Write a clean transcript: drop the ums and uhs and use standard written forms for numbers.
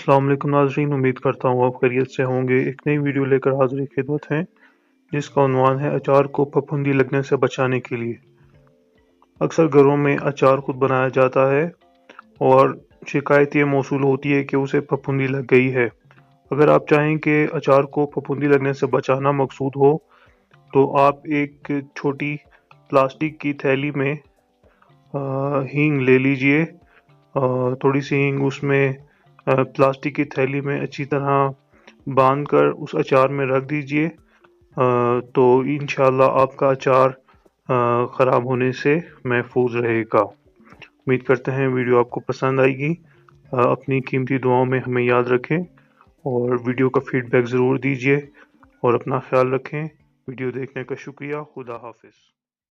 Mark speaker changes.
Speaker 1: अस्सलाम वालेकुम नाज़रीन, उम्मीद करता हूँ आप खैरियत से होंगे। एक नई वीडियो लेकर हाजिर खिदमत हैं जिसका उन्वान है अचार को फफूंदी लगने से बचाने के लिए। अक्सर घरों में अचार खुद बनाया जाता है और शिकायत ये मौसूल होती है कि उसे फफूंदी लग गई है। अगर आप चाहें कि अचार को फफूंदी लगने से बचाना मकसूद हो तो आप एक छोटी प्लास्टिक की थैली में हींग ले लीजिए। थोड़ी सी हींग उसमें प्लास्टिक की थैली में अच्छी तरह बांधकर उस अचार में रख दीजिए। तो इंशाल्लाह आपका अचार ख़राब होने से महफूज रहेगा। उम्मीद करते हैं वीडियो आपको पसंद आएगी। अपनी कीमती दुआओं में हमें याद रखें और वीडियो का फीडबैक ज़रूर दीजिए और अपना ख्याल रखें। वीडियो देखने का शुक्रिया। खुदा हाफिज़।